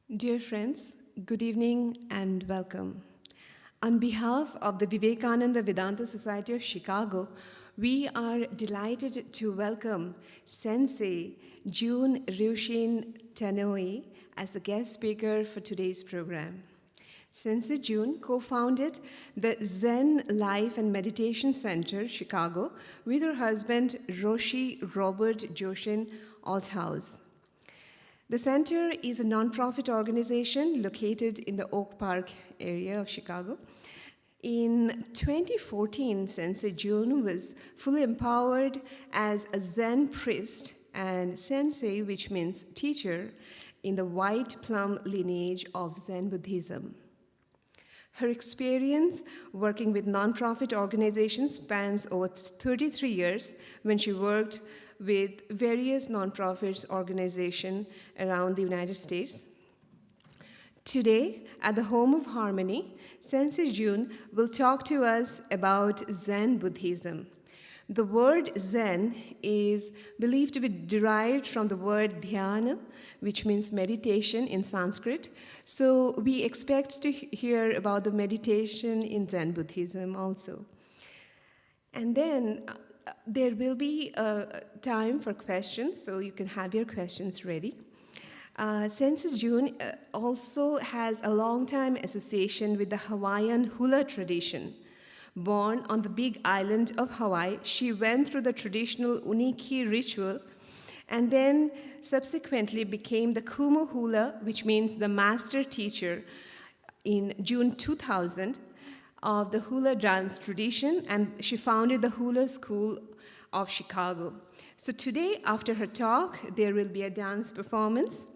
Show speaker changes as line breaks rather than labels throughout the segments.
Dear friends, good evening and welcome. On behalf of the Vivekananda Vedanta Society of Chicago, we are delighted to welcome Sensei June Ryushin Tanoue as the guest speaker for today's program. Sensei June co-founded the Zen Life and Meditation Center, Chicago, with her husband, Roshi Robert Joshin Althaus. The center is a nonprofit organization located in the Oak Park area of Chicago. In 2014, Sensei June was fully empowered as a Zen priest and sensei, which means teacher, in the White Plum lineage of Zen Buddhism. Her experience working with nonprofit organizations spans over 33 years when she worked with various nonprofit organizations around the United States. Today, at the Home of Harmony, Sensei June will talk to us about Zen Buddhism. The word Zen is believed to be derived from the word dhyana, which means meditation in Sanskrit. So we expect to hear about the meditation in Zen Buddhism also. And then there will be a time for questions, so you can have your questions ready. Sensei June also has a long-time association with the Hawaiian Hula tradition. Born on the big island of Hawaii, she went through the traditional uniki ritual and then subsequently became the Kumu Hula, which means the master teacher, in June 2000 of the Hula dance tradition, and she founded the Hula School of Chicago. So today, after her talk, there will be a dance performance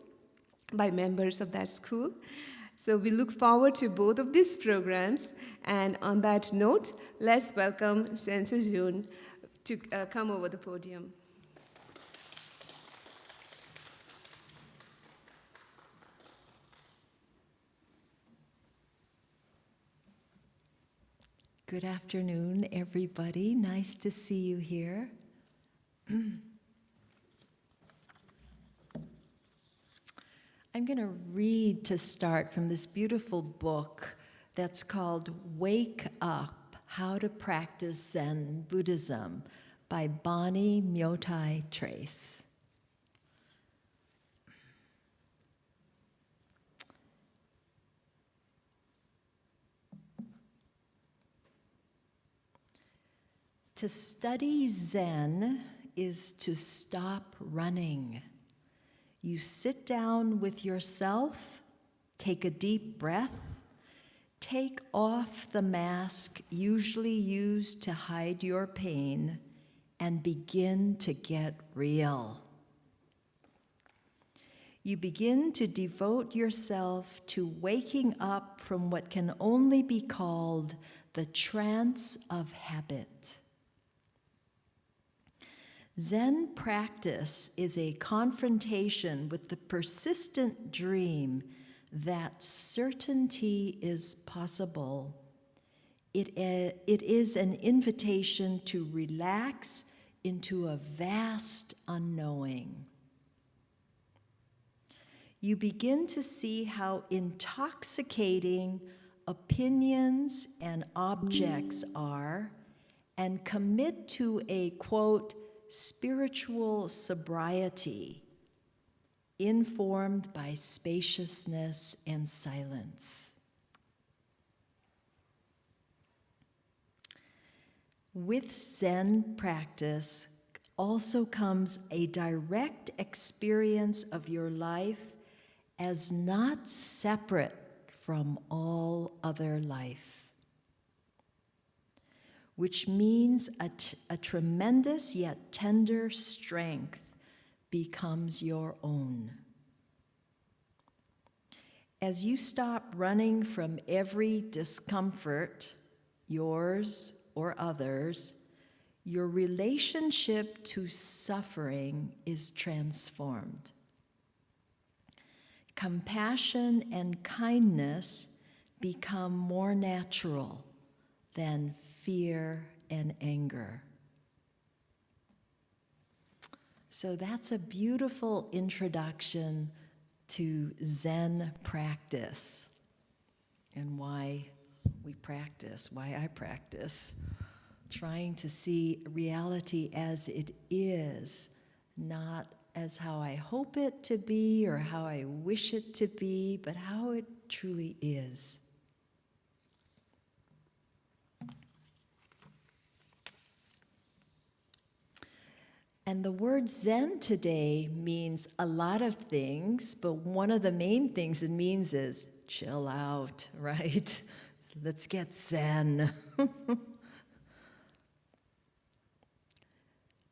by members of that school. So we look forward to both of these programs. And on that note, let's welcome Sensei June to come over the podium.
Good afternoon, everybody. Nice to see you here. I'm going to read to start from this beautiful book that's called Wake Up, How to Practice Zen Buddhism by Bonnie Myotai Trace. To study Zen is to stop running. You sit down with yourself, take a deep breath, take off the mask usually used to hide your pain, and begin to get real. You begin to devote yourself to waking up from what can only be called the trance of habit. Zen practice is a confrontation with the persistent dream that certainty is possible. It is an invitation to relax into a vast unknowing. You begin to see how intoxicating opinions and objects are, and commit to a, quote, spiritual sobriety, informed by spaciousness and silence. With Zen practice also comes a direct experience of your life as not separate from all other life, which means a tremendous yet tender strength becomes your own. As you stop running from every discomfort, yours or others, your relationship to suffering is transformed. Compassion and kindness become more natural than fear and anger. So that's a beautiful introduction to Zen practice and why we practice, why I practice, trying to see reality as it is, not as how I hope it to be or how I wish it to be, but how it truly is. And the word Zen today means a lot of things, but one of the main things it means is chill out, right? Let's get Zen.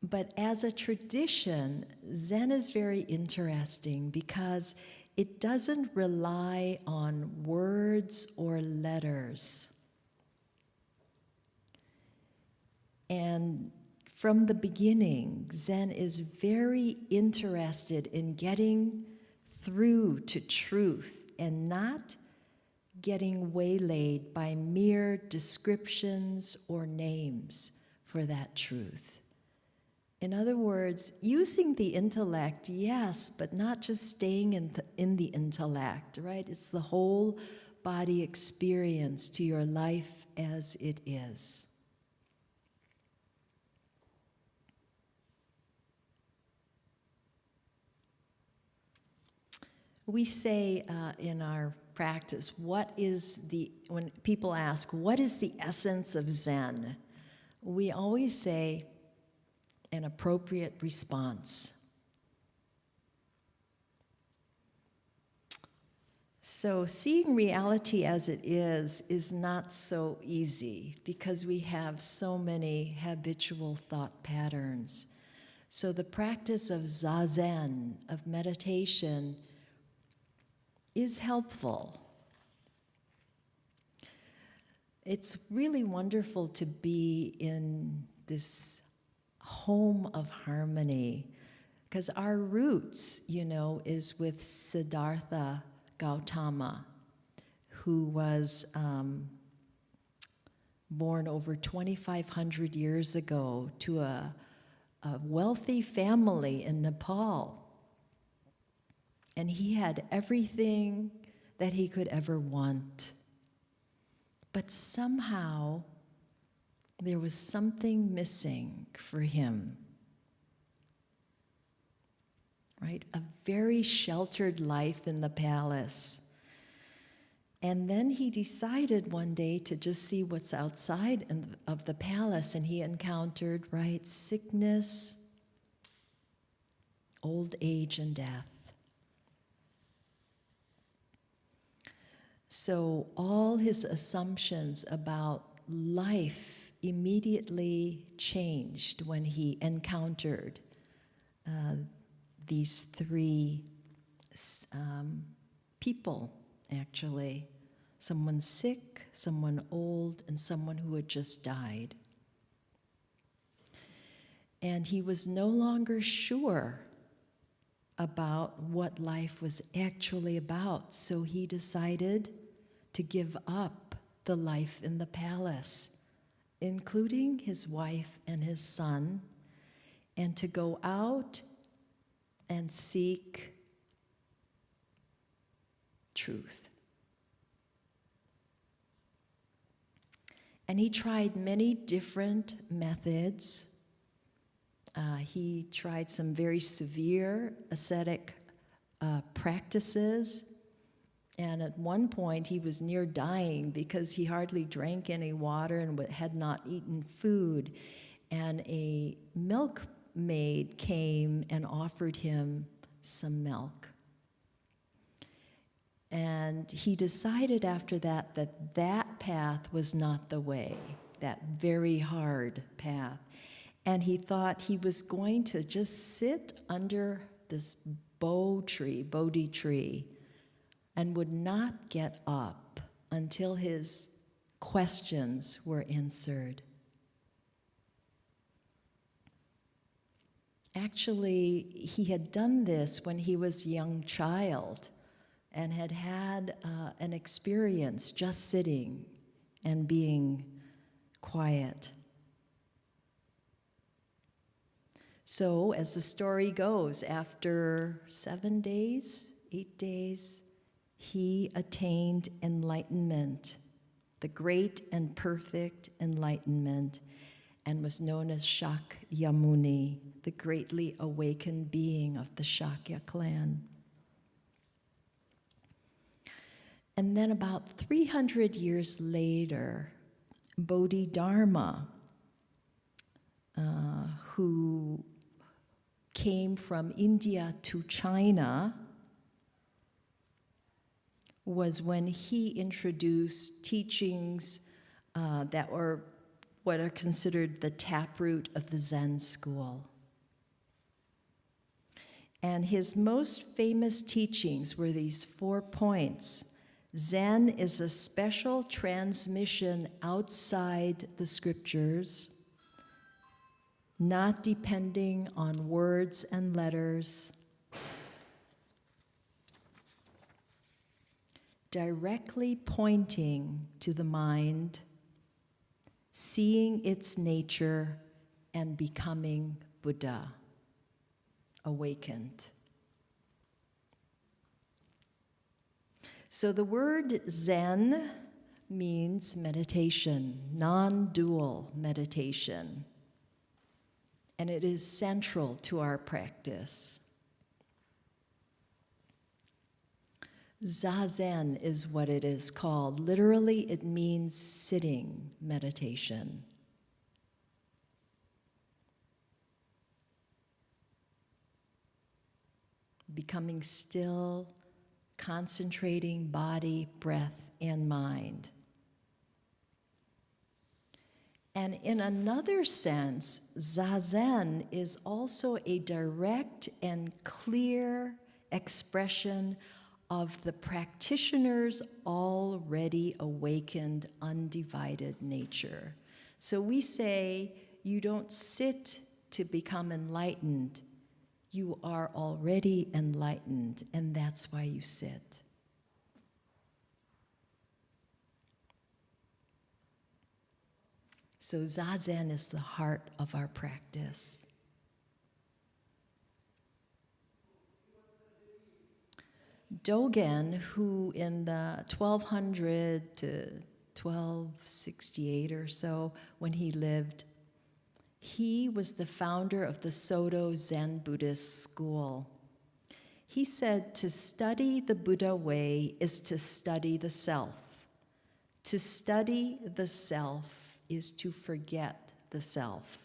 But as a tradition, Zen is very interesting because it doesn't rely on words or letters. And from the beginning, Zen is very interested in getting through to truth and not getting waylaid by mere descriptions or names for that truth. In other words, using the intellect, yes, but not just staying in the intellect, right? It's the whole body experience to your life as it is. We say in our practice, when people ask, what is the essence of Zen? We always say an appropriate response. So seeing reality as it is not so easy because we have so many habitual thought patterns. So the practice of zazen, of meditation, is helpful. It's really wonderful to be in this home of harmony, because our roots, is with Siddhartha Gautama, who was born over 2,500 years ago to a wealthy family in Nepal. And he had everything that he could ever want. But somehow, there was something missing for him. Right? A very sheltered life in the palace. And then he decided one day to just see what's outside of the palace, and he encountered, right, sickness, old age, and death. So all his assumptions about life immediately changed when he encountered these three people, actually. Someone sick, someone old, and someone who had just died. And he was no longer sure about what life was actually about, so he decided to give up the life in the palace, including his wife and his son, and to go out and seek truth. And he tried many different methods. He tried some very severe ascetic practices. And at one point, he was near dying because he hardly drank any water and had not eaten food. And a milkmaid came and offered him some milk. And he decided after that that that path was not the way, that very hard path. And he thought he was going to just sit under this Bodhi tree, and would not get up until his questions were answered. Actually, he had done this when he was a young child and had had an experience just sitting and being quiet. So, as the story goes, after 7 days, 8 days, he attained enlightenment, the great and perfect enlightenment, and was known as Shakyamuni, the greatly awakened being of the Shakya clan. And then about 300 years later, Bodhidharma, who came from India to China, was when he introduced teachings that were what are considered the taproot of the Zen school. And his most famous teachings were these 4 points. Zen is a special transmission outside the scriptures, not depending on words and letters, directly pointing to the mind, seeing its nature, and becoming Buddha, awakened. So the word Zen means meditation, non-dual meditation, and it is central to our practice. Zazen is what it is called. Literally, it means sitting meditation. Becoming still, concentrating body, breath, and mind. And in another sense, Zazen is also a direct and clear expression of the practitioner's already awakened, undivided nature. So we say, you don't sit to become enlightened. You are already enlightened, and that's why you sit. So Zazen is the heart of our practice. Dogen, who in the 1200 to 1268 or so, when he lived, he was the founder of the Soto Zen Buddhist school. He said to study the Buddha way is to study the self. To study the self is to forget the self.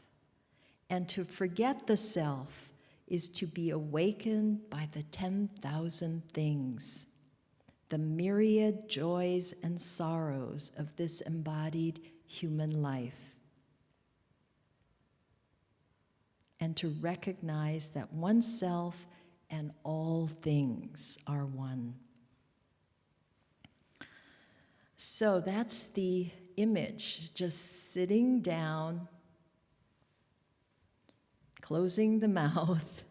And to forget the self is to be awakened by the 10,000 things, the myriad joys and sorrows of this embodied human life, and to recognize that oneself and all things are one. So that's the image, just sitting down, closing the mouth,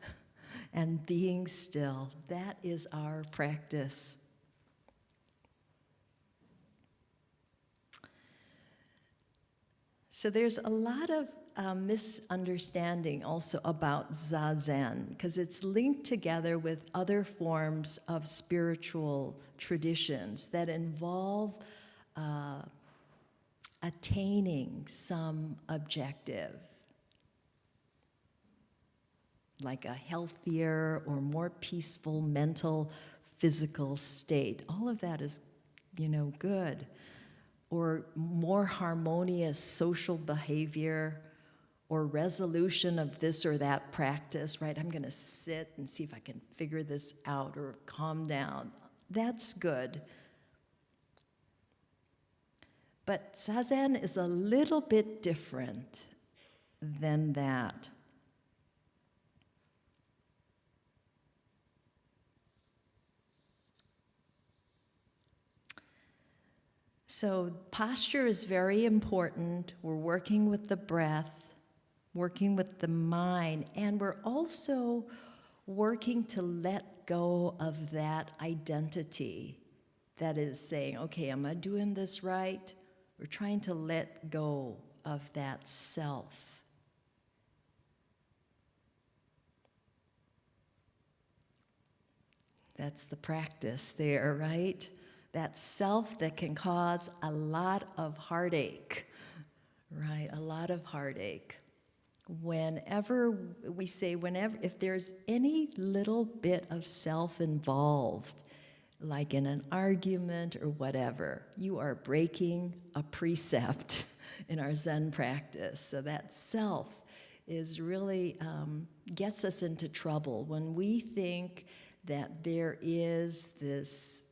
and being still. That is our practice. So there's a lot of misunderstanding also about Zazen, because it's linked together with other forms of spiritual traditions that involve attaining some objective, like a healthier or more peaceful mental, physical state. All of that is, good. Or more harmonious social behavior, or resolution of this or that practice, right? I'm going to sit and see if I can figure this out or calm down. That's good. But Zazen is a little bit different than that. So posture is very important. We're working with the breath, working with the mind, and we're also working to let go of that identity that is saying, okay, am I doing this right? We're trying to let go of that self. That's the practice there, right? That self that can cause a lot of heartache, right? A lot of heartache. Whenever we say, if there's any little bit of self involved, like in an argument or whatever, you are breaking a precept in our Zen practice. So that self is really gets us into trouble when we think that there is this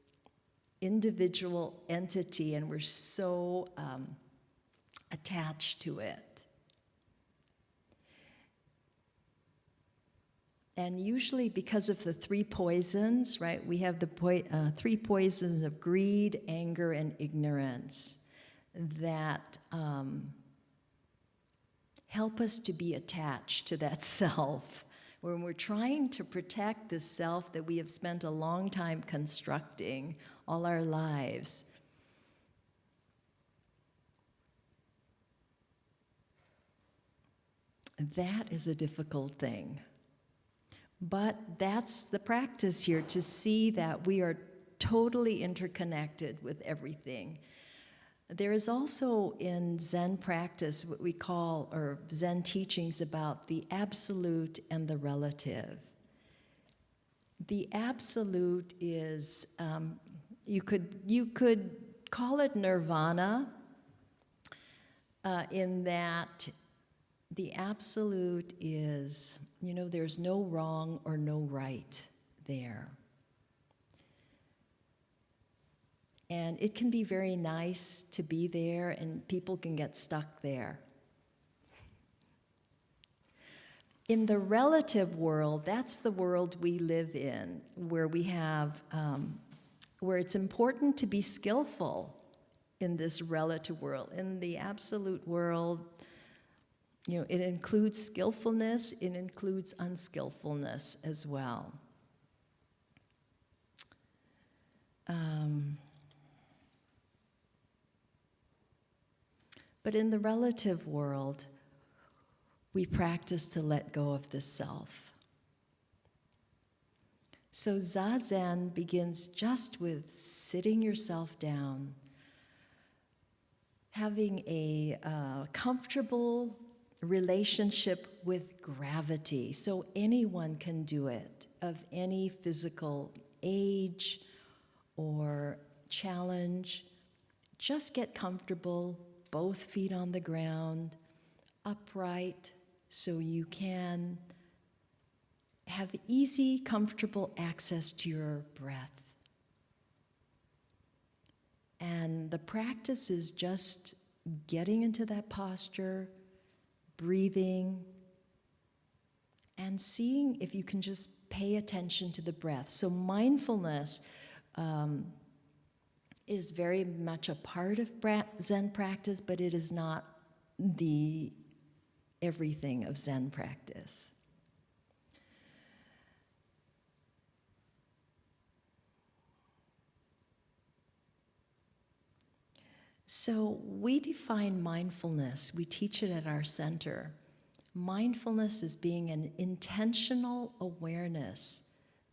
individual entity and we're so attached to it. And usually because of the three poisons, right, we have the three poisons of greed, anger, and ignorance that help us to be attached to that self. When we're trying to protect this self that we have spent a long time constructing all our lives, that is a difficult thing. But that's the practice here, to see that we are totally interconnected with everything. There is also in Zen practice what we call, or Zen teachings about the absolute and the relative. The absolute is, you could call it nirvana, in that the absolute is, there's no wrong or no right there. And it can be very nice to be there, and people can get stuck there. In the relative world, that's the world we live in, where we have, where it's important to be skillful in this relative world. In the absolute world, it includes skillfulness, it includes unskillfulness as well. But in the relative world, we practice to let go of the self. So Zazen begins just with sitting yourself down, having a comfortable relationship with gravity. So anyone can do it, of any physical age or challenge. Just get comfortable, both feet on the ground, upright, so you can have easy, comfortable access to your breath. And the practice is just getting into that posture, breathing, and seeing if you can just pay attention to the breath. So mindfulness is very much a part of Zen practice, but it is not the everything of Zen practice. So we define mindfulness, we teach it at our center. Mindfulness is being an intentional awareness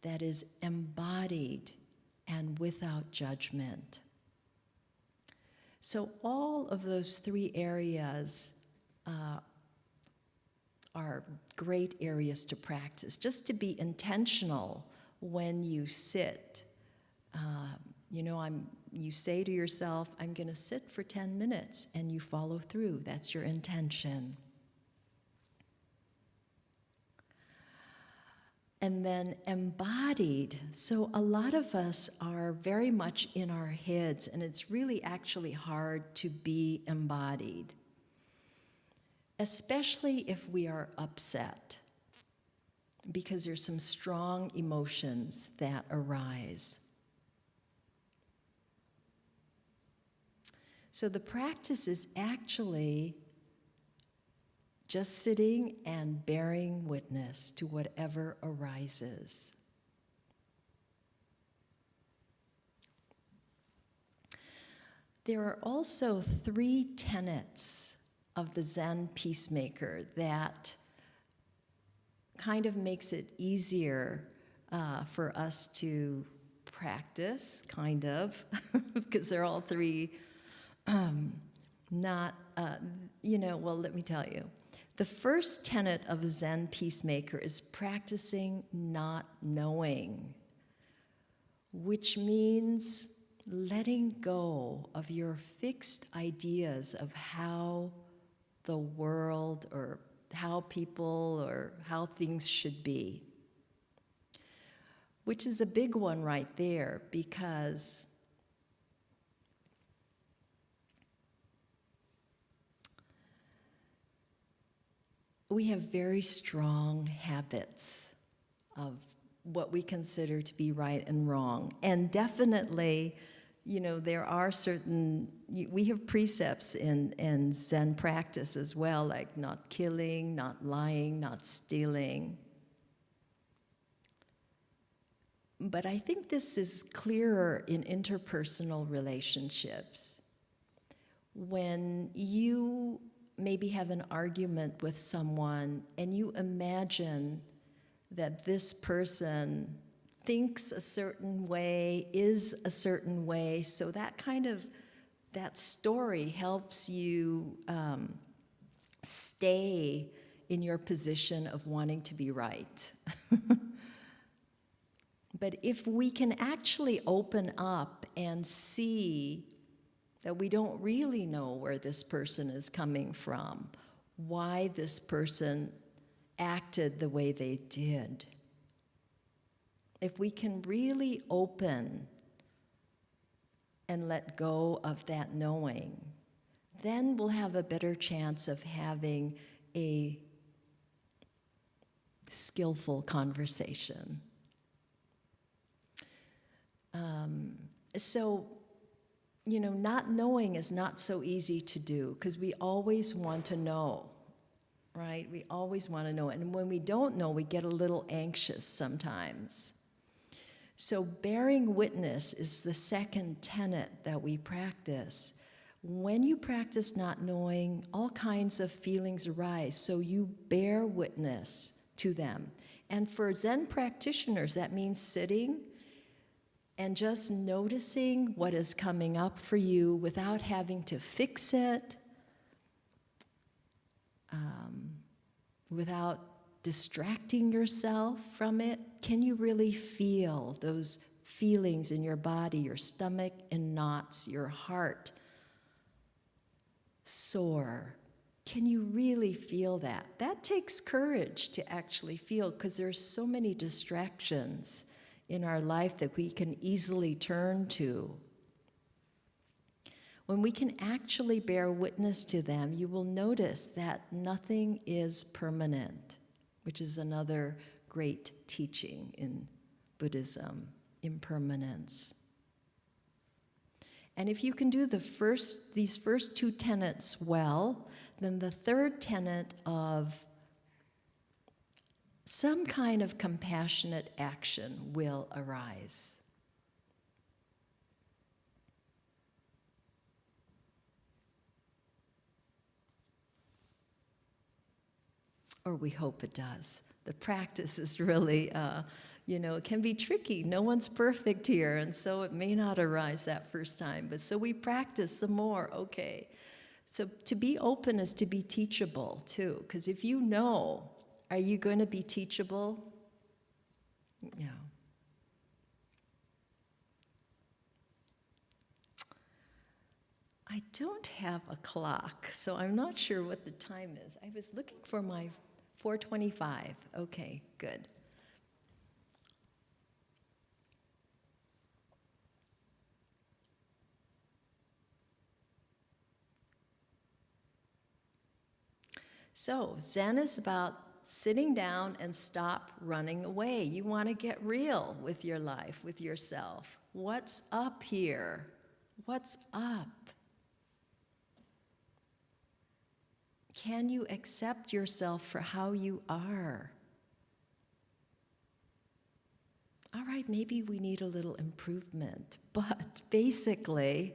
that is embodied and without judgment. So all of those three areas are great areas to practice. Just to be intentional when you sit. You say to yourself, I'm going to sit for 10 minutes, and you follow through. That's your intention. And then embodied. So a lot of us are very much in our heads, and it's really actually hard to be embodied, especially if we are upset, because there's some strong emotions that arise. So the practice is actually just sitting and bearing witness to whatever arises. There are also 3 tenets of the Zen peacemaker that kind of makes it easier for us to practice, kind of, because they're all three not, well, let me tell you. The first tenet of a Zen peacemaker is practicing not knowing, which means letting go of your fixed ideas of how the world or how people or how things should be. Which is a big one right there, because we have very strong habits of what we consider to be right and wrong. And definitely, there are certain, we have precepts in Zen practice as well, like not killing, not lying, not stealing. But I think this is clearer in interpersonal relationships. When you maybe have an argument with someone and you imagine that this person thinks a certain way, is a certain way, so that story helps you stay in your position of wanting to be right. But if we can actually open up and see that we don't really know where this person is coming from, why this person acted the way they did, if we can really open and let go of that knowing, then we'll have a better chance of having a skillful conversation. Not knowing is not so easy to do because we always want to know, right? We always want to know. And when we don't know, we get a little anxious sometimes. So bearing witness is the second tenet that we practice. When you practice not knowing, all kinds of feelings arise, so you bear witness to them. And for Zen practitioners, that means sitting and just noticing what is coming up for you without having to fix it, without distracting yourself from it. Can you really feel those feelings in your body, your stomach in knots, your heart sore? Can you really feel that? That takes courage to actually feel, because there's so many distractions in our life that we can easily turn to. When we can actually bear witness to them, you will notice that nothing is permanent, which is another great teaching in Buddhism, impermanence. And if you can do these first two tenets well, then the third tenet of some kind of compassionate action will arise. Or we hope it does. The practice is really, it can be tricky. No one's perfect here, and so it may not arise that first time. But so we practice some more, okay. So to be open is to be teachable, too, because if you know, are you going to be teachable? Yeah. I don't have a clock, so I'm not sure what the time is. I was looking for my 4:25. Okay, good. So Zen is about sitting down and stop running away. You want to get real with your life, with yourself. What's up here? What's up? Can you accept yourself for how you are? All right, maybe we need a little improvement, but basically,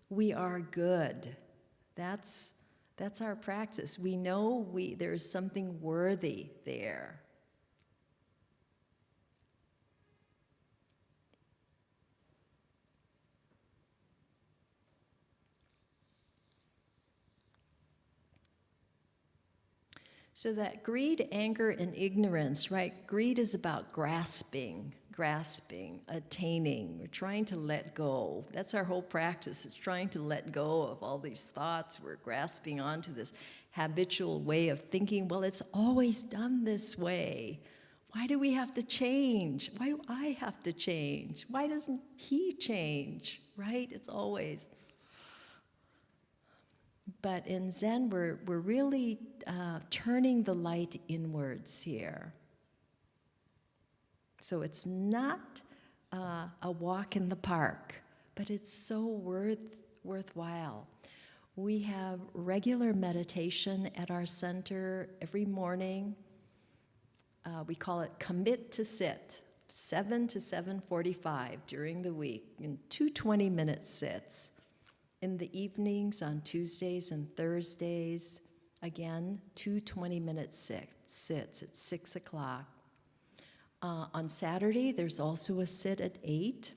we are good. That's our practice. We know there's something worthy there. So that greed, anger, and ignorance, right? Greed is about grasping, attaining. We're trying to let go. That's our whole practice. It's trying to let go of all these thoughts. We're grasping onto this habitual way of thinking. Well, it's always done this way. Why do we have to change? Why do I have to change? Why doesn't he change, right? It's always. But in Zen, we're really turning the light inwards here. So it's not a walk in the park, but it's so worthwhile. We have regular meditation at our center every morning. We call it Commit to Sit, 7 to 7:45 during the week, in 2 20-minute sits. In the evenings on Tuesdays and Thursdays, again, 2 20-minute sits at 6 o'clock. On Saturday, there's also a sit at 8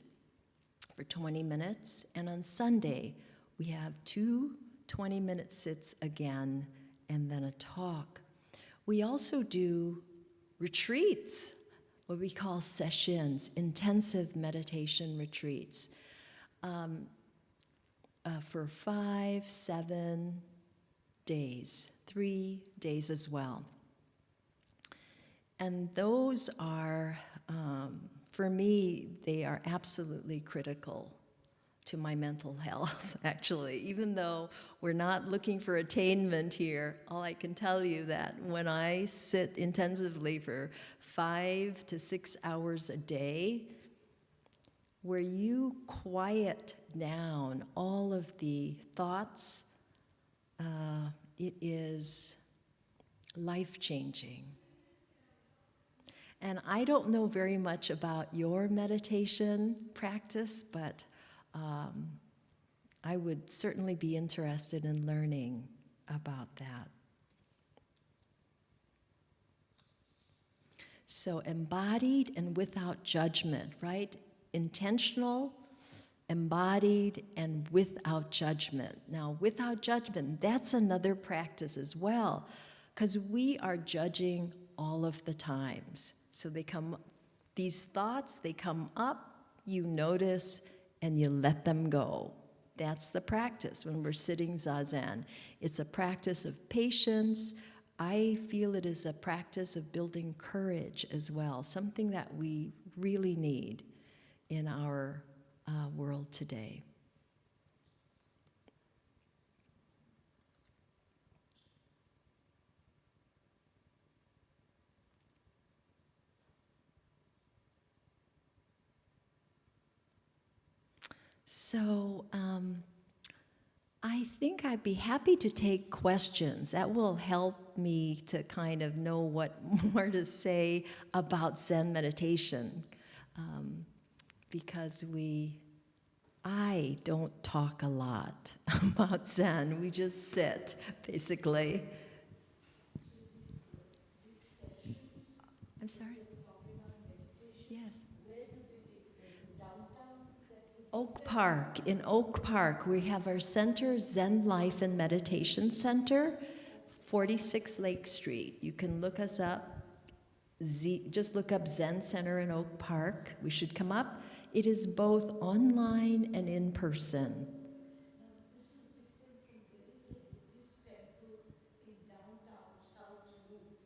for 20 minutes. And on Sunday, we have 2 20-minute sits again, and then a talk. We also do retreats, what we call sessions, intensive meditation retreats. For 5, 7 days, 3 days as well. And those are, for me, they are absolutely critical to my mental health, actually. Even though we're not looking for attainment here, all I can tell you that when I sit intensively for 5 to 6 hours a day, where you quiet down all of the thoughts, it is life-changing. And I don't know very much about your meditation practice, but I would certainly be interested in learning about that. So embodied and without judgment, right? Intentional, embodied, and without judgment. Now, without judgment, that's another practice as well, because we are judging all of the times. So these thoughts, they come up, you notice, and you let them go. That's the practice when we're sitting zazen. It's a practice of patience. I feel it is a practice of building courage as well, something that we really need in our world today. So I think I'd be happy to take questions. That will help me to kind of know what more to say about Zen meditation. Because I don't talk a lot about Zen. We just sit, basically. I'm sorry? Yes. Oak Park. In Oak Park, we have our center, Zen Life and Meditation Center, 46 Lake Street. You can look us up. Just look up Zen Center in Oak Park. We should come up. It is both online and in person.
This is different from there is a Buddhist temple in downtown South Loop.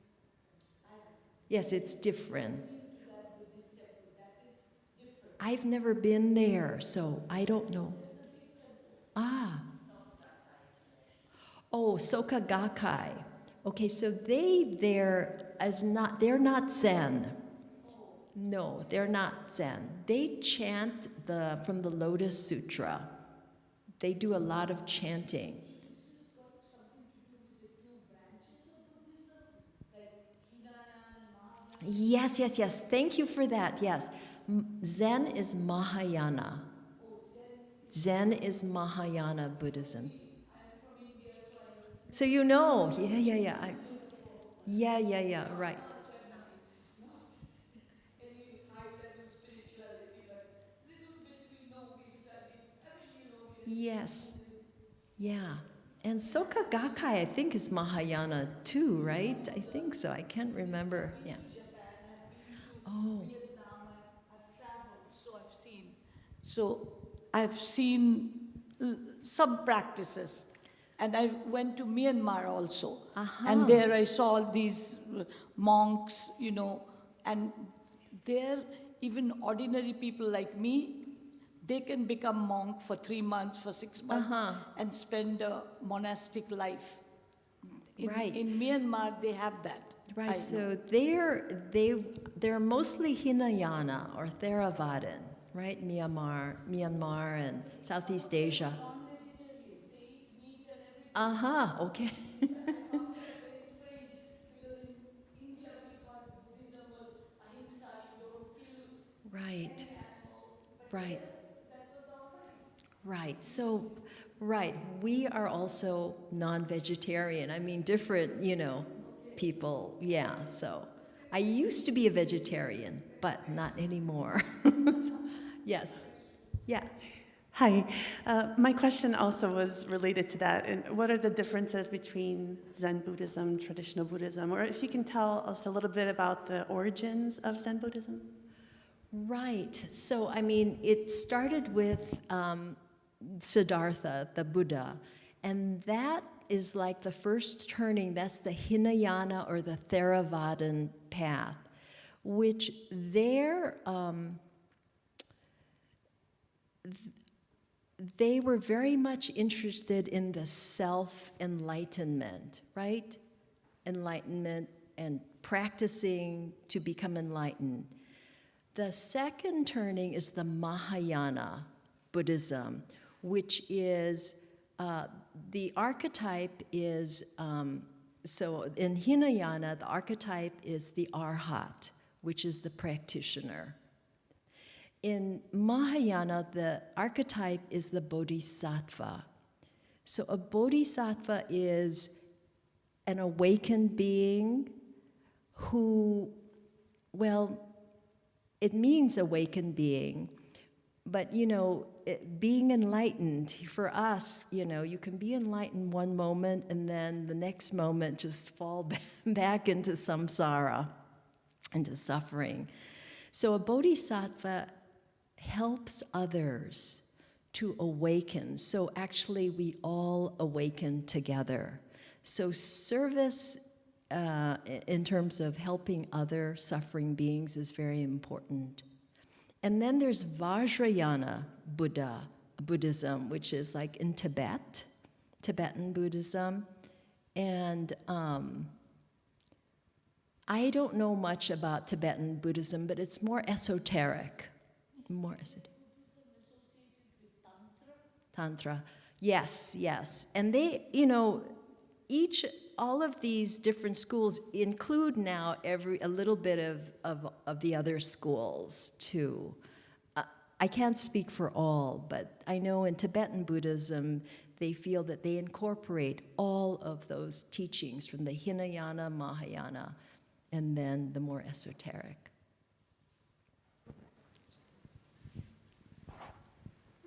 Yes, it's different.
That Buddhist temple, that is different.
I've never been there, so I don't know. Ah. Oh, Soka Gakkai. Okay, so they're not Zen. No, they're not Zen. They chant from the Lotus Sutra. They do a lot of chanting.
This has got something to do with the two branches of Buddhism, like Hinayana and Mahayana.
Yes. Thank you for that, yes. Zen is Mahayana. Zen is Mahayana Buddhism.
I'm from India, so I know.
So you know. Yeah, right.
Any high-level spirituality, but little bit we know, we study. I mean,
Yes. Yeah. And Soka Gakkai, I think, is Mahayana too, right? I think so. I can't remember. Yeah. Oh.
Vietnam, I've traveled, so I've seen. So I've seen some practices. And I went to Myanmar also. And there I saw all these monks, and there even ordinary people like me, they can become monk for 3 months, for 6 months, and spend a monastic life.
Right.
In Myanmar, they have that.
Right,
I
so
know.
they're mostly Hinayana or Theravadan, right? Myanmar and Southeast Asia.
Non-vegetarians, they eat meat and everything.
Okay.
I found that very strange because in India we thought Buddhism was ahimsa, you don't kill
Right.
any animal. But
Right.
that was the offering.
Right. So, right, we are also non-vegetarian. I mean, different, people. Yeah. So, I used to be a vegetarian, but not anymore. Yes. Yeah.
Hi. My question also was related to that. And what are the differences between Zen Buddhism, traditional Buddhism? Or if you can tell us a little bit about the origins of Zen Buddhism?
Right. So, I mean, it started with Siddhartha, the Buddha, and that is like the first turning. That's the Hinayana or the Theravadan path, which they were very much interested in the self-enlightenment, right? Enlightenment and practicing to become enlightened. The second turning is the Mahayana Buddhism, which is the archetype is, so in Hinayana, the archetype is the Arhat, which is the practitioner. In Mahayana, the archetype is the Bodhisattva. So a Bodhisattva is an awakened being who, well, it means awakened being, but being enlightened, for us, you can be enlightened one moment and then the next moment just fall back into samsara, into suffering. So a bodhisattva helps others to awaken. So actually we all awaken together. So service in terms of helping other suffering beings is very important. And then there's Vajrayana Buddhism, which is like in Tibet, Tibetan Buddhism. And I don't know much about Tibetan Buddhism, but it's more esoteric. More esoteric. Tantra. Yes, yes. And they, all of these different schools include now a little bit of the other schools too. I can't speak for all, but I know in Tibetan Buddhism, they feel that they incorporate all of those teachings from the Hinayana, Mahayana, and then the more esoteric.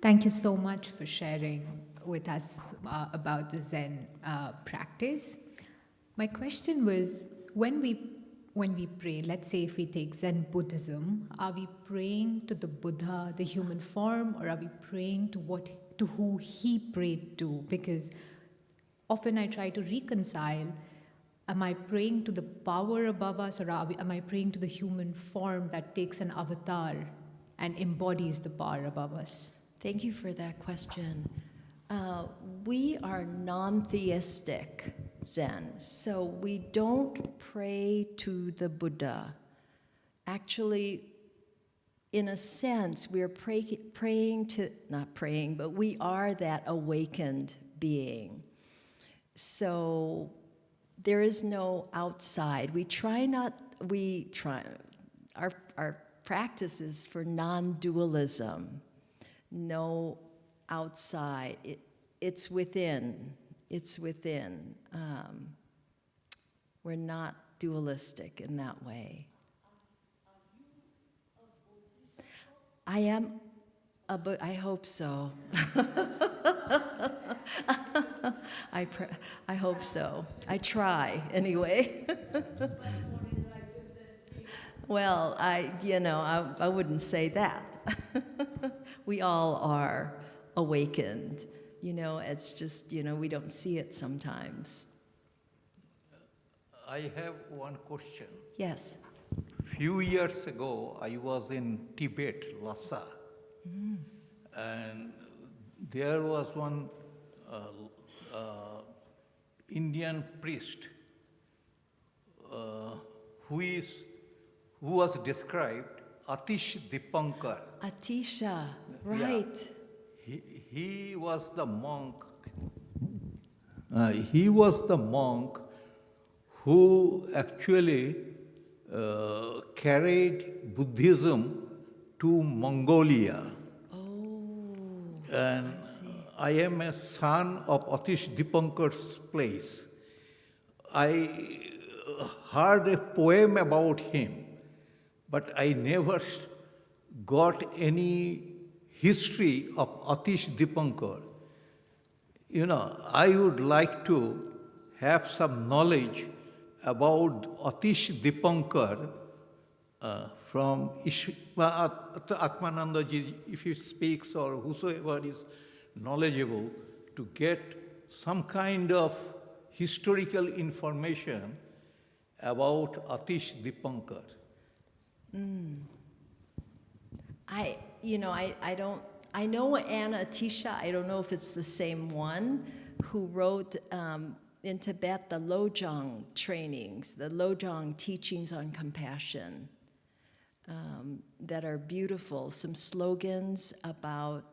Thank you so much for sharing with us about the Zen practice. My question was, when we pray, let's say if we take Zen Buddhism, are we praying to the Buddha, the human form, or are we praying to who he prayed to? Because often I try to reconcile, am I praying to the power above us, or am I praying to the human form that takes an avatar and embodies the power above us?
Thank you for that question. We are non-theistic Zen, so we don't pray to the Buddha. Actually, in a sense, we're praying to, not praying, but we are that awakened being. So there is no outside. Our practice is for non-dualism. No outside. It's within. It's within. We're not dualistic in that way. I am I hope so. I hope so. I try, anyway. Well, I wouldn't say that. We all are awakened. It's just, we don't see it sometimes.
I have one question.
Yes.
Few years ago, I was in Tibet, Lhasa, and there was one Indian priest who was described Atish Dipankar.
Atisha, right.
Yeah. He was the monk. He was the monk who actually carried Buddhism to Mongolia.
Oh,
And I am a son of Atish Dipankar's place. I heard a poem about him, but I never got any history of Atish Dipankar. I would like to have some knowledge about Atish Dipankar from Atmanandaji, if he speaks, or whosoever is knowledgeable, to get some kind of historical information about Atish Dipankar.
I know Anna Atisha, I don't know if it's the same one, who wrote in Tibet the Lojong trainings, the Lojong teachings on compassion that are beautiful, some slogans about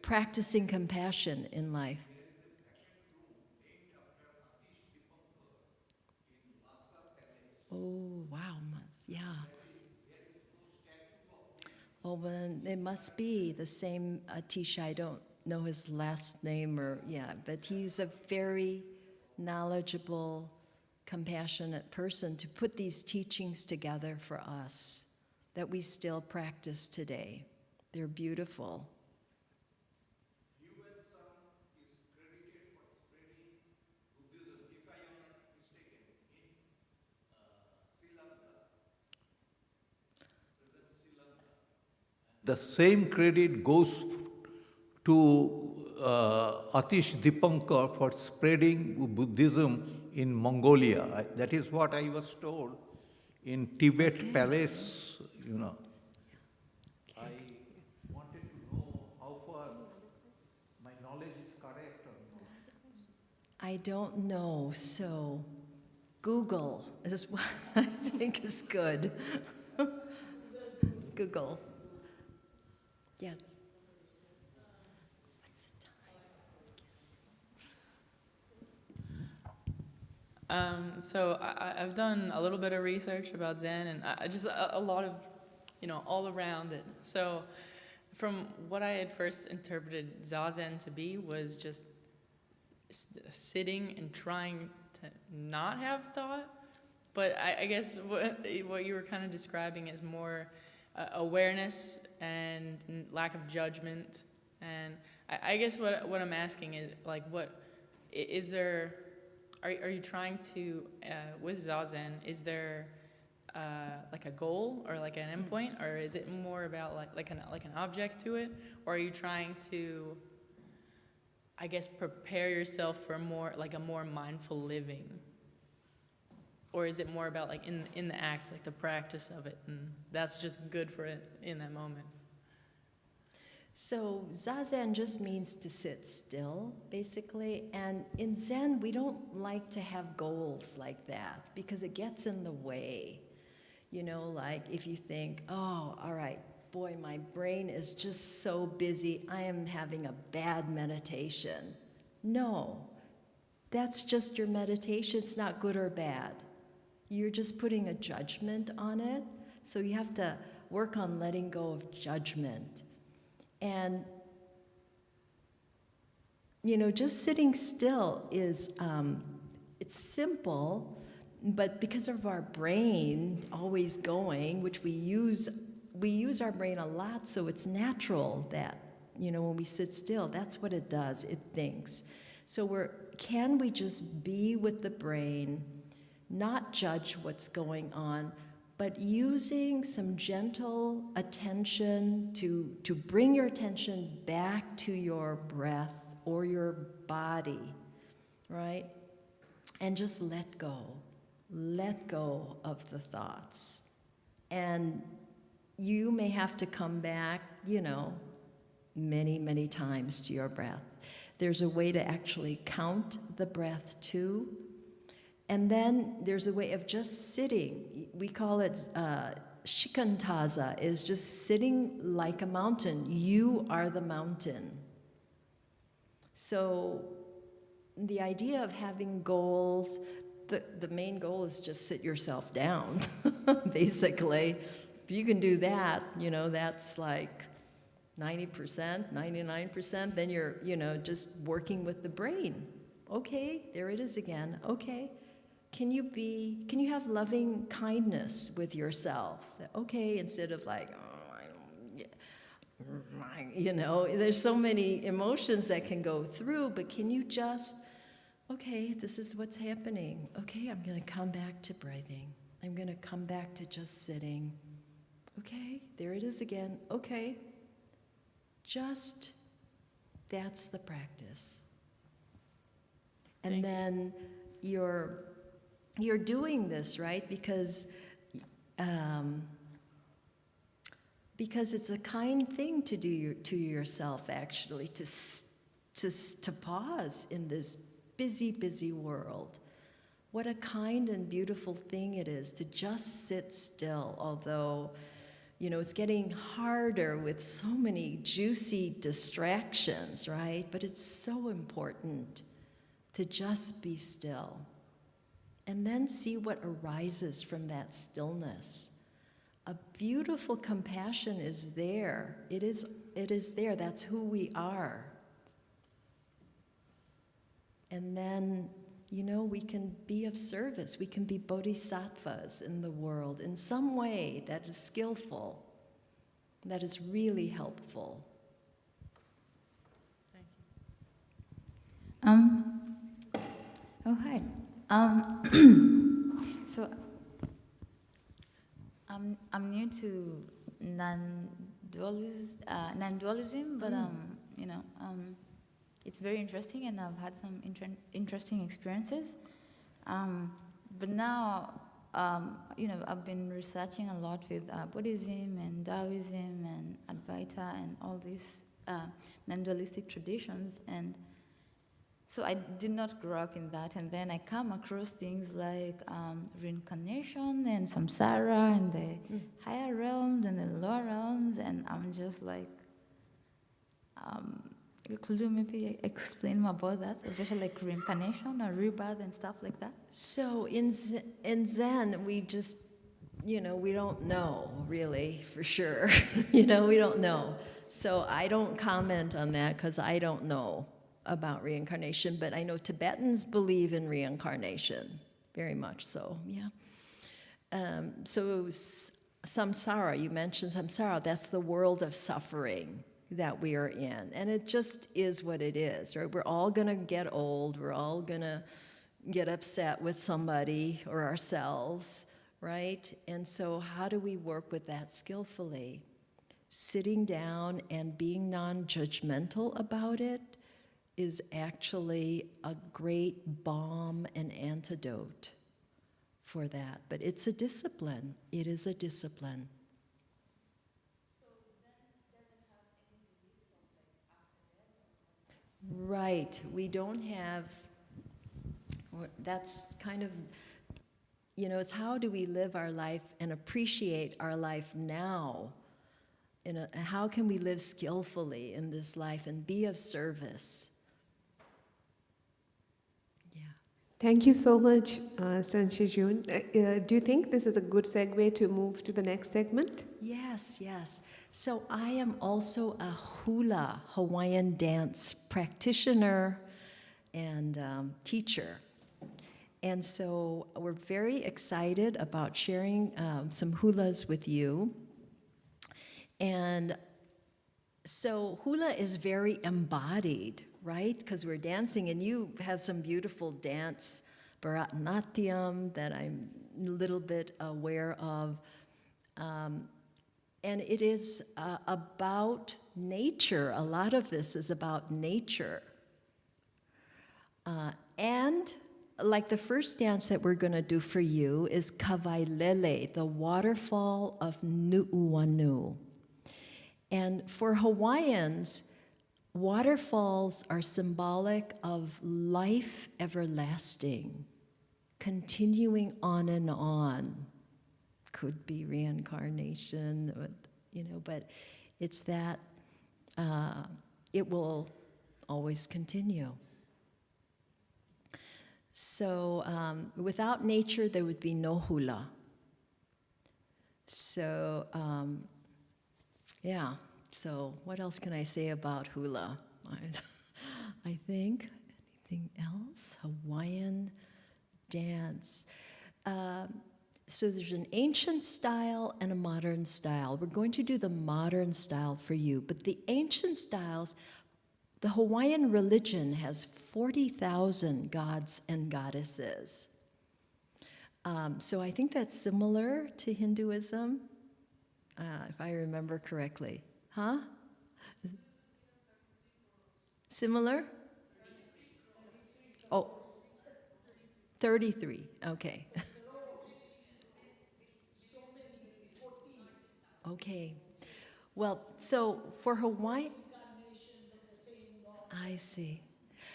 practicing compassion in life. Oh, wow, yeah. Oh, well, it must be the same Atisha. I don't know his last name but he's a very knowledgeable, compassionate person to put these teachings together for us that we still practice today. They're beautiful.
The same credit goes to Atish Dipankar for spreading Buddhism in Mongolia. That is what I was told in Tibet Palace, I wanted to know how far my knowledge is correct or not.
I don't know, so Google is what I think is good. Google. Yes.
So I've done a little bit of research about Zen, and I just a lot of, all around it. So from what I had first interpreted Zazen to be was just sitting and trying to not have thought. But I guess what you were kind of describing is more awareness and lack of judgment. And I guess what I'm asking is, like, what is there? Are you trying to with Zazen? Is there like a goal or like an endpoint, or is it more about like an object to it, or are you trying to, I guess, prepare yourself for a more mindful living? Or is it more about like in the act, like the practice of it, and that's just good for it in that moment?
So Zazen just means to sit still, basically. And in Zen, we don't like to have goals like that because it gets in the way. Like if you think, oh, all right, boy, my brain is just so busy, I am having a bad meditation. No, that's just your meditation. It's not good or bad. You're just putting a judgment on it. So you have to work on letting go of judgment. And, just sitting still is, it's simple, but because of our brain always going, which we use our brain a lot, so it's natural that, when we sit still, that's what it does, it thinks. So we're can we just be with the brain, not judge what's going on, but using some gentle attention to bring your attention back to your breath or your body, right? And just let go of the thoughts. And you may have to come back, many, many times to your breath. There's a way to actually count the breath too. And then there's a way of just sitting. We call it shikantaza, is just sitting like a mountain. You are the mountain. So the idea of having goals, the main goal is just sit yourself down, basically. If you can do that, that's like 90%, 99%, then you're, just working with the brain. Okay, there it is again. Okay. Can you have loving kindness with yourself? Okay, instead of like, there's so many emotions that can go through, but can you just, okay, this is what's happening. Okay, I'm going to come back to breathing. I'm going to come back to just sitting. Okay, there it is again. Okay, just, that's the practice. And then you're doing this, right? Because it's a kind thing to do to yourself, actually, to pause in this busy, busy world. What a kind and beautiful thing it is to just sit still, although, it's getting harder with so many juicy distractions, right? But it's so important to just be still. And then see what arises from that stillness. A beautiful compassion is there. It is there. That's who we are. And then, we can be of service. We can be bodhisattvas in the world in some way that is skillful, that is really helpful.
Thank you.
Oh, hi. So I'm new to non-dualism, but it's very interesting, and I've had some interesting experiences. But now, I've been researching a lot with Buddhism and Taoism and Advaita and all these non-dualistic traditions, and so I did not grow up in that, and then I come across things like reincarnation and samsara and the higher realms and the lower realms, and I'm just like, could you maybe explain more about that, especially like reincarnation or rebirth and stuff like that?
So in Zen, we just, we don't know really for sure. We don't know. So I don't comment on that because I don't know about reincarnation, but I know Tibetans believe in reincarnation, very much so, yeah. So samsara, you mentioned samsara, that's the world of suffering that we are in, and it just is what it is, right? We're all gonna get old, we're all gonna get upset with somebody or ourselves, right? And so how do we work with that skillfully? Sitting down and being non-judgmental about it is actually a great balm and antidote for that. But it's a discipline. It is a discipline.
So Zen doesn't have any beliefs of like after death?
Right. We don't have, that's kind of, it's how do we live our life and appreciate our life now? How can we live skillfully in this life and be of service?
Thank you so much, Sensei June. Do you think this is a good segue to move to the next segment?
Yes, yes. So I am also a Hula, Hawaiian dance practitioner and teacher. And so we're very excited about sharing some hulas with you. And So hula is very embodied, right? Because we're dancing, and you have some beautiful dance, Bharatanatyam, that I'm a little bit aware of. And it is about nature. A lot of this is about nature. And like the first dance that we're going to do for you is Kawailele, the waterfall of Nu'uanu. And for Hawaiians, waterfalls are symbolic of life everlasting, continuing on and on. Could be reincarnation, but it's that it will always continue. So without nature, there would be no hula. So, yeah. So what else can I say about hula? I think, anything else? Hawaiian dance. So there's an ancient style and a modern style. We're going to do the modern style for you, but the ancient styles, the Hawaiian religion has 40,000 gods and goddesses. So I think that's similar to Hinduism, if I remember correctly. Huh? Similar? Oh, 33, okay. Okay. Well, so for Hawaii, I see.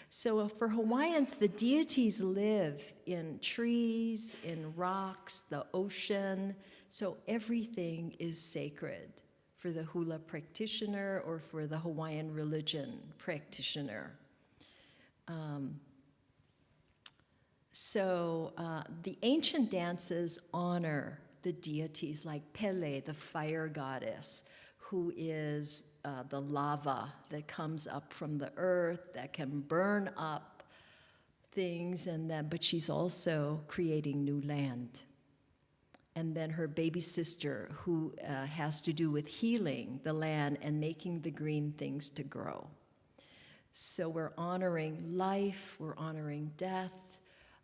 So for Hawaiians, the deities live in trees, in rocks, the ocean. So everything is sacred for the hula practitioner or for the Hawaiian religion practitioner. The ancient dances honor the deities like Pele, the fire goddess, who is the lava that comes up from the earth, that can burn up things, but she's also creating new land. And then her baby sister, who has to do with healing the land and making the green things to grow. So we're honoring life, we're honoring death,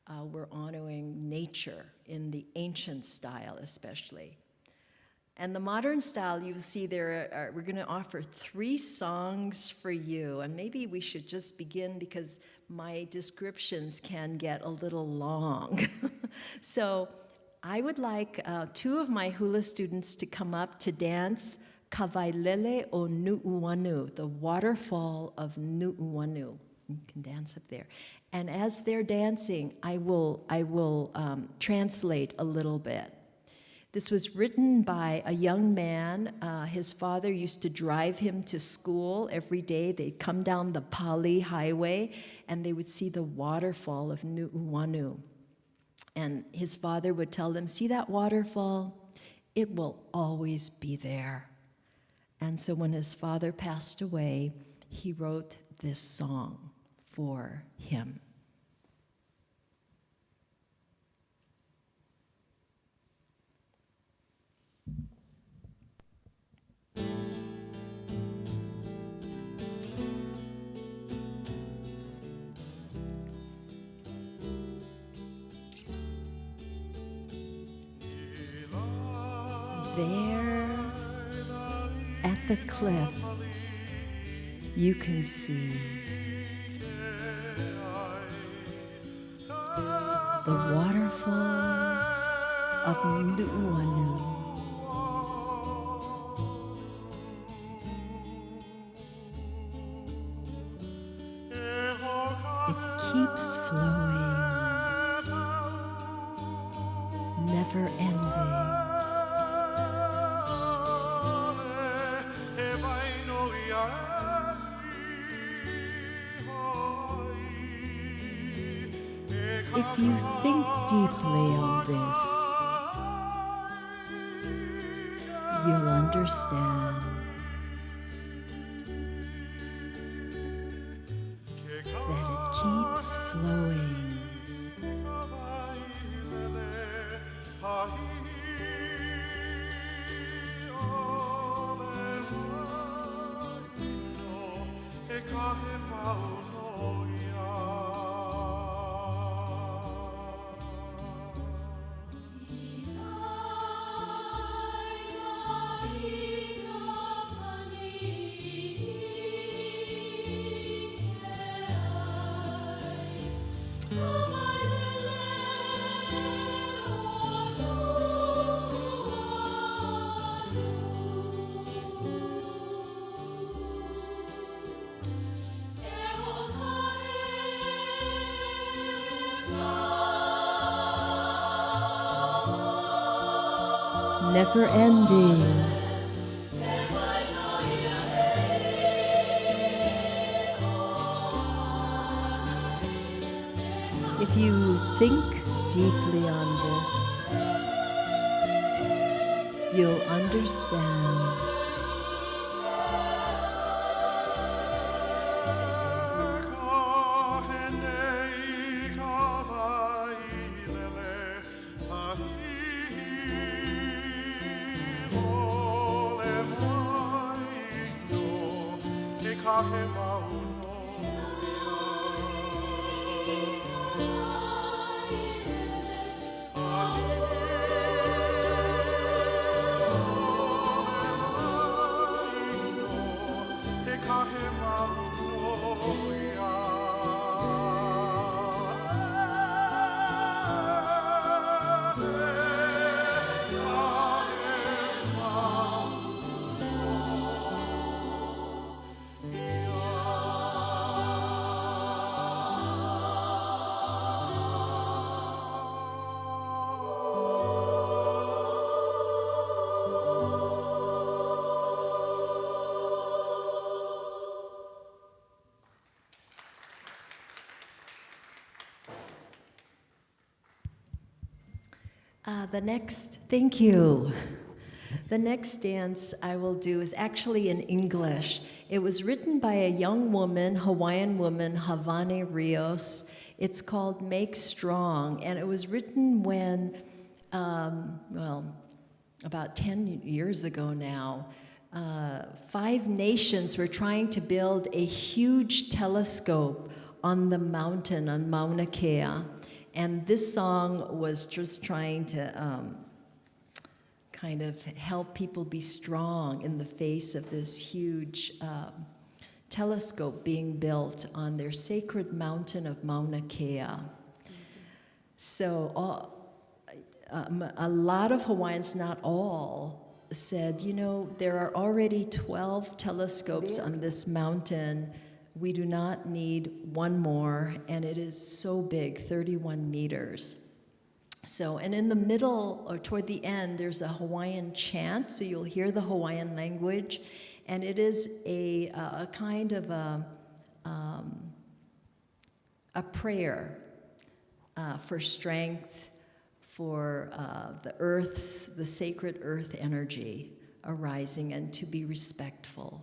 we're honoring nature in the ancient style especially. And the modern style, you see we're going to offer 3 songs for you. And maybe we should just begin because my descriptions can get a little long. So I would like 2 of my hula students to come up to dance Kawailele o Nu'uanu, the waterfall of Nu'uanu. You can dance up there. And as they're dancing, I will translate a little bit. This was written by a young man. His father used to drive him to school every day. They'd come down the Pali Highway, and they would see the waterfall of Nu'uanu. And his father would tell them, see that waterfall? It will always be there. And so when his father passed away, he wrote this song for him. There at the cliff, you can see the waterfall of Nu'uanu. It keeps flowing, never ending. If you think deeply on this, you'll understand that it keeps flowing. never ending. If you think deeply on this, you'll understand. Thank you. The next dance I will do is actually in English. It was written by a young woman, Hawaiian woman, Havane Rios. It's called Make Strong, and it was written when, about 10 years ago now, 5 nations were trying to build a huge telescope on the mountain, on Mauna Kea. And this song was just trying to kind of help people be strong in the face of this huge telescope being built on their sacred mountain of Mauna Kea. So a lot of Hawaiians, not all, said, you know, there are already 12 telescopes on this mountain. We do not need one more, and it is so big, 31 meters. So, and in the middle, or toward the end, there's a Hawaiian chant, so you'll hear the Hawaiian language, and it is a kind of a prayer for strength, for the sacred earth energy arising, and to be respectful.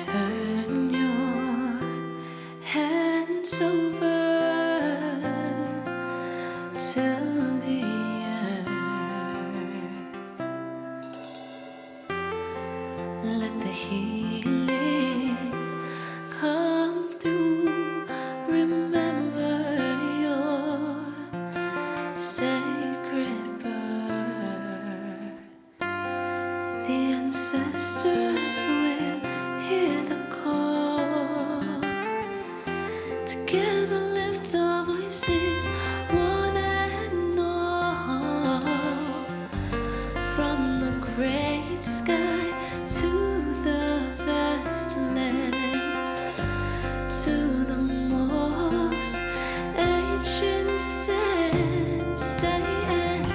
Turn your hands over to the earth. Let the healing come through. Remember your sacred birth. The ancestors will hear the call. Together lift our voices, one and all. From the great sky to the vast land, to the most ancient sands, stay and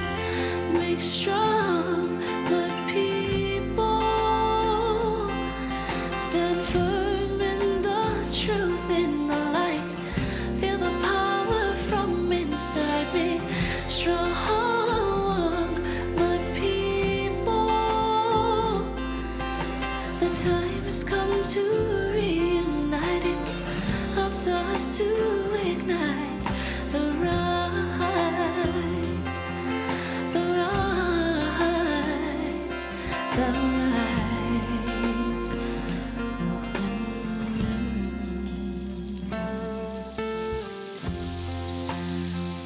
make strong my people. Stand firm in the truth, in the light. Feel the power from inside. Make strong, my people. The time has come to reunite. It's up to us to ignite the right, the right, the right.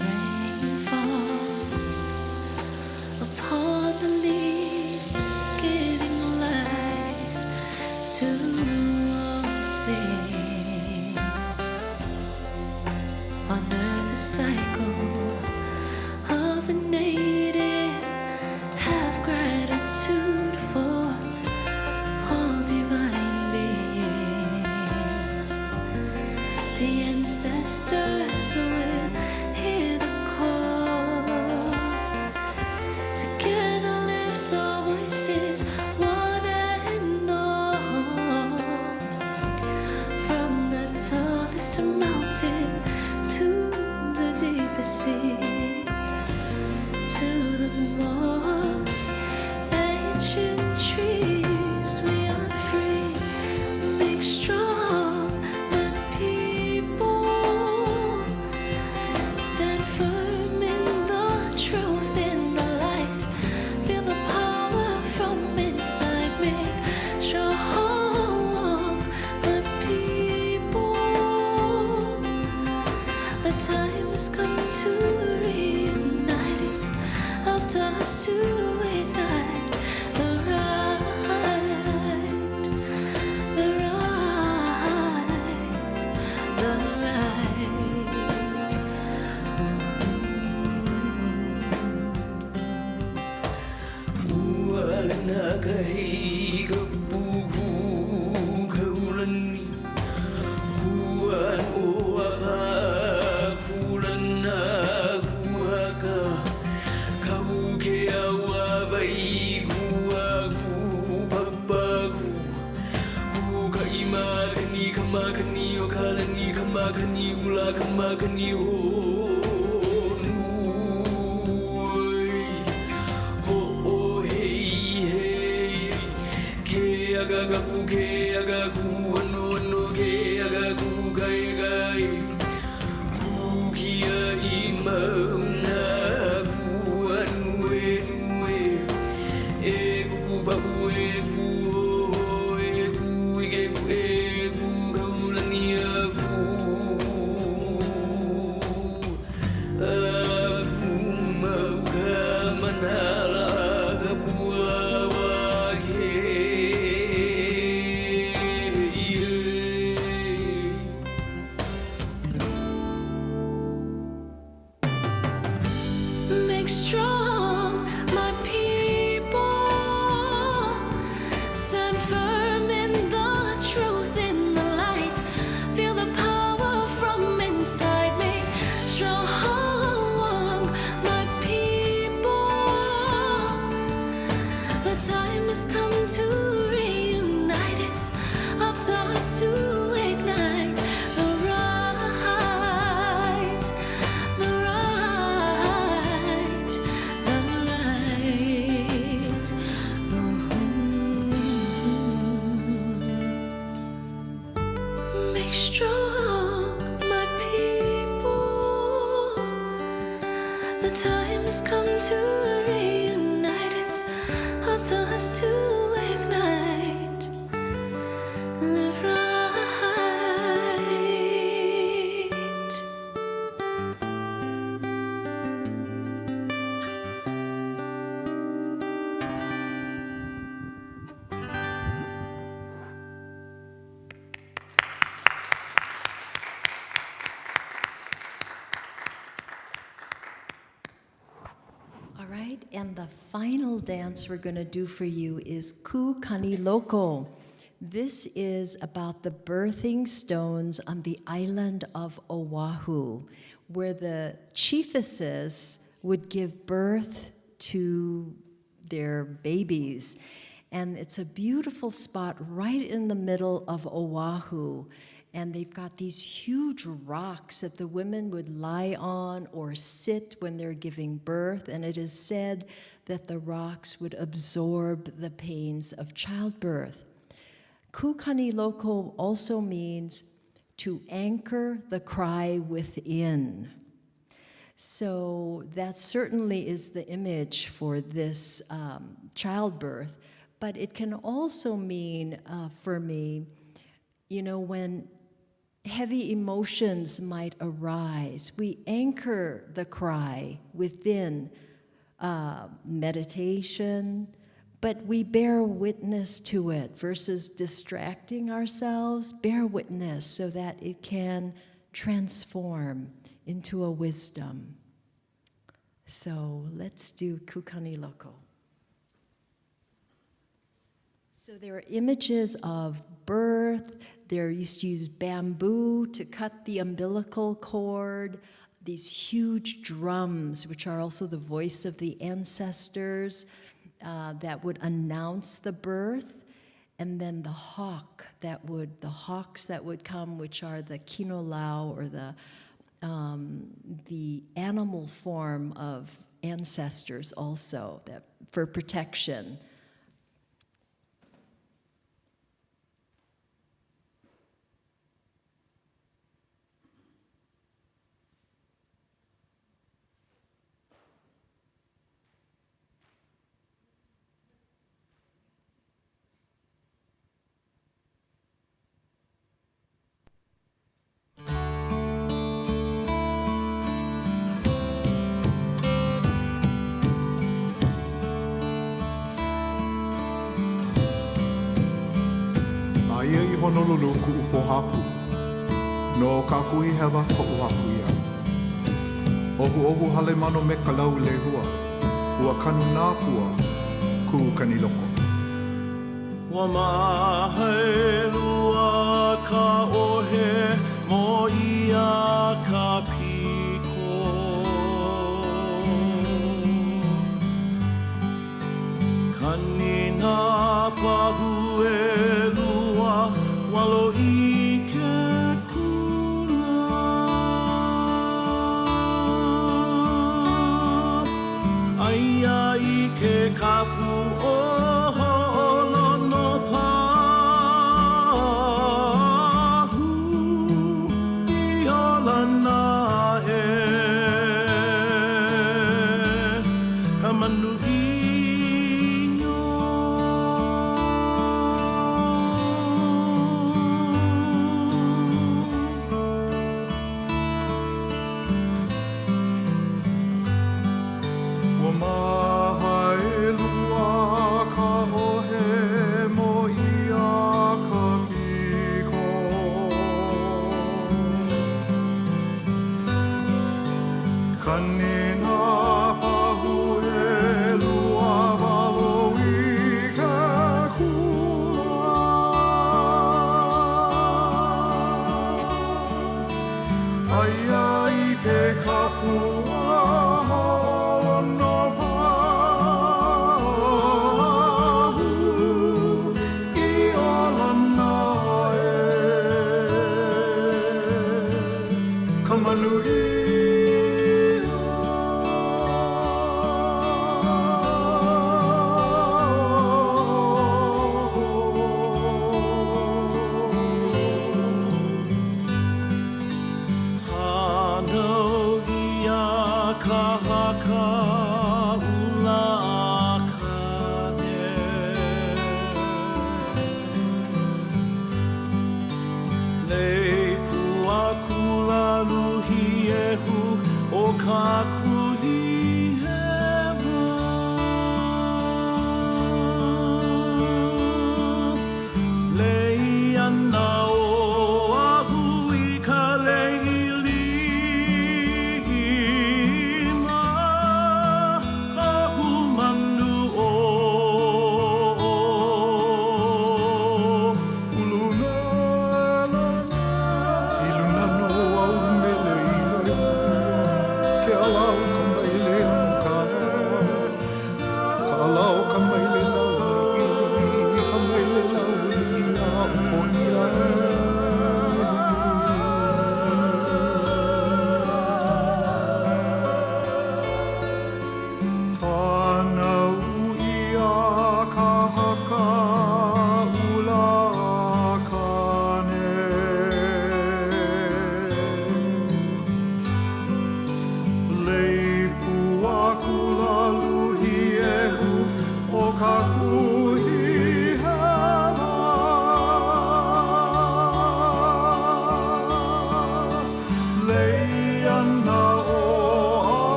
Rain falls upon the leaves, giving life to honor the cycle of the native, have gratitude for all divine beings. The ancestors will hear the call. Together lift our voices, one and all. From the tallest mountain to the deepest sea, to the most ancient trees, we are free. Make strong my people. Stand firm in the truth, in the light. Feel the power from inside. Make strong my people. The time has come to reunite. It's up to us to ignite the right, the right, the right. Make strong my people. Stand firm in the truth, in the light. Feel the power from inside. Make strong my people. The time has come to reunite. It's up to us to ignite the right, the right, the right. Make strong my people. The time has come to reunite. It's up to us to ignite the right.
All right, and the final dance we're going to do for you is Ku Kani Loko. This is about the birthing stones on the island of Oahu, where the chiefesses would give birth to their babies. And it's a beautiful spot right in the middle of Oahu. And they've got these huge rocks that the women would lie on or sit when they're giving birth. And it is said that the rocks would absorb the pains of childbirth. Ku Kani Loko also means to anchor the cry within. So that certainly is the image for this childbirth. But it can also mean, for me, you know, when heavy emotions might arise, we anchor the cry within meditation, but we bear witness to it versus distracting ourselves. Bear witness so that it can transform into a wisdom. So let's do Kukani Loko. So there are images of birth. They used to use bamboo to cut the umbilical cord, these huge drums, which are also the voice of the ancestors, that would announce the birth, and then the hawks that would come, which are the kinolau, or the animal form of ancestors also, that for protection.
Ia I Honolulu ku upohaku, no ka kuhi hewa ko uhaku ia. Ohu hale mano me ka lau lehua, ua kanu nā pua ku kani loko.
Wa mahe lua ka ohe mo ia ka piko. Kani nā pahu e lua walo I ke kula. Aia I ke kapu o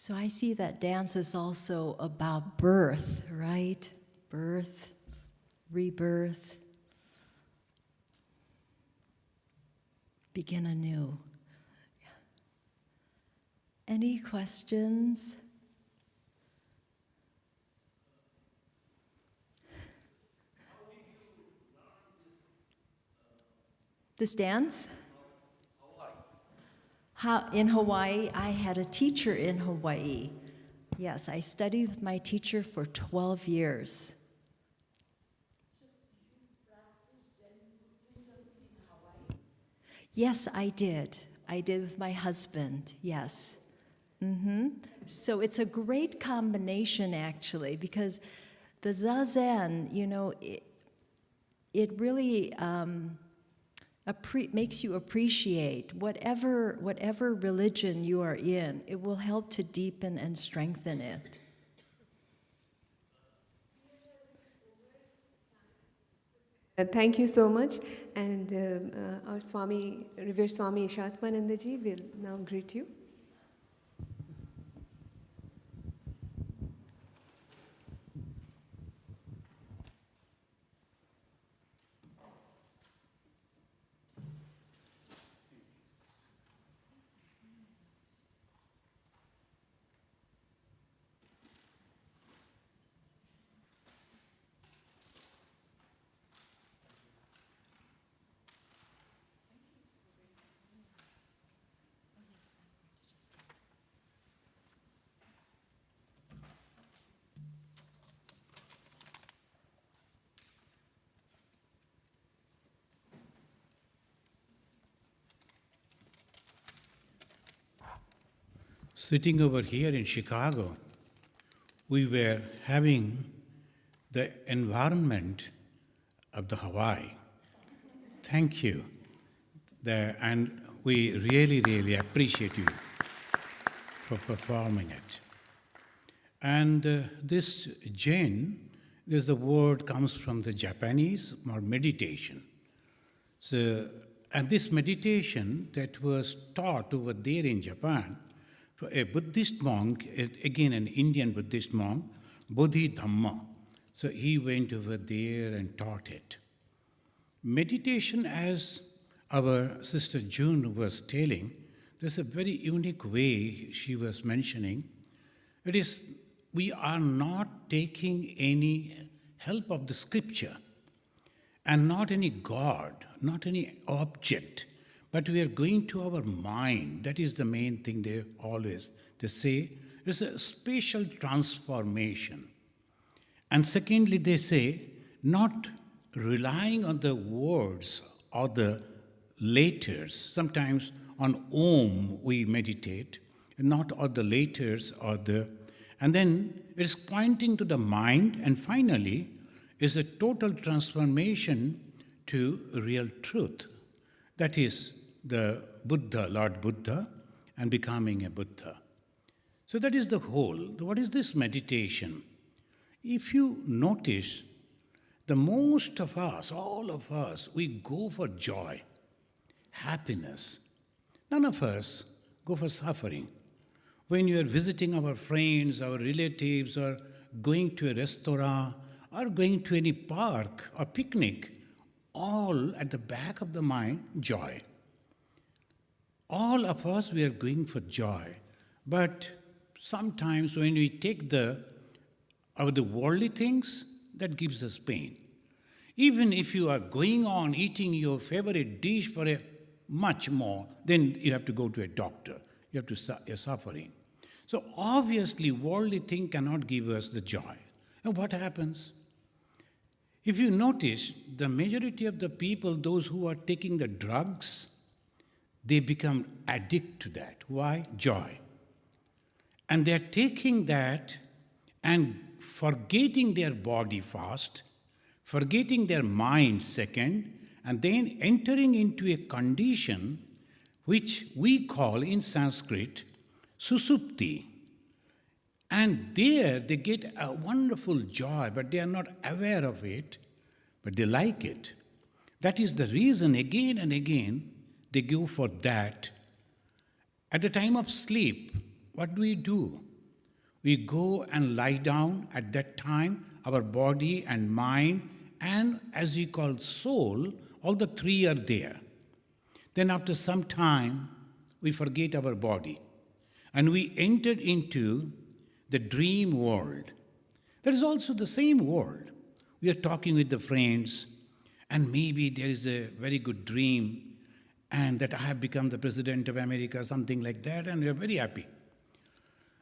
So I see that dance is also about birth, right? Birth, rebirth, begin anew. Any questions? This dance? In Hawaii, I had a teacher in Hawaii. Yes, I studied with my teacher for 12 years. Yes, I did. I did with my husband, yes. So it's a great combination, actually, because the Zazen, you know, it really makes you appreciate whatever religion you are in. It will help to deepen and strengthen it.
Thank you so much. And our Swami, Revered Swami Ishatmanandaji will now greet you.
Sitting over here in Chicago, we were having the environment of the Hawaii. Thank you. And we really, really appreciate you for performing it. And this Zen, the word comes from the Japanese, or meditation. So, and this meditation that was taught over there in Japan, a Buddhist monk, again an Indian Buddhist monk, Bodhidhamma. So he went over there and taught it. Meditation, as our sister June was telling, there's a very unique way she was mentioning. It is, we are not taking any help of the scripture and not any God, not any object, but we are going to our mind. That is the main thing they say. It's a spatial transformation. And secondly, they say, not relying on the words or the letters. Sometimes on Om we meditate, not on the letters or the... And then it's pointing to the mind, and finally is a total transformation to real truth. That is the Buddha, Lord Buddha, and becoming a Buddha. So that is the whole. What is this meditation? If you notice, the most of us, all of us, we go for joy, happiness. None of us go for suffering. When you are visiting our friends, our relatives, or going to a restaurant, or going to any park or picnic, all at the back of the mind, joy. All of us, we are going for joy. But sometimes when we take the worldly things, that gives us pain. Even if you are going on eating your favorite dish for a much more, then you have to go to a doctor. You have to, you're suffering. So obviously, worldly thing cannot give us the joy. And what happens? If you notice, the majority of the people, those who are taking the drugs, they become addicted to that. Why? Joy. And they're taking that and forgetting their body first, forgetting their mind second, and then entering into a condition which we call in Sanskrit susupti. And there they get a wonderful joy, but they are not aware of it, but they like it. That is the reason again and again they go for that. At the time of sleep, what do? we go and lie down. At that time, our body and mind and, as we call, soul, all the three are there. Then after some time, we forget our body and we entered into the dream world. That is also the same world. We are talking with the friends, and maybe there is a very good dream, and that I have become the President of America, something like that, and we are very happy.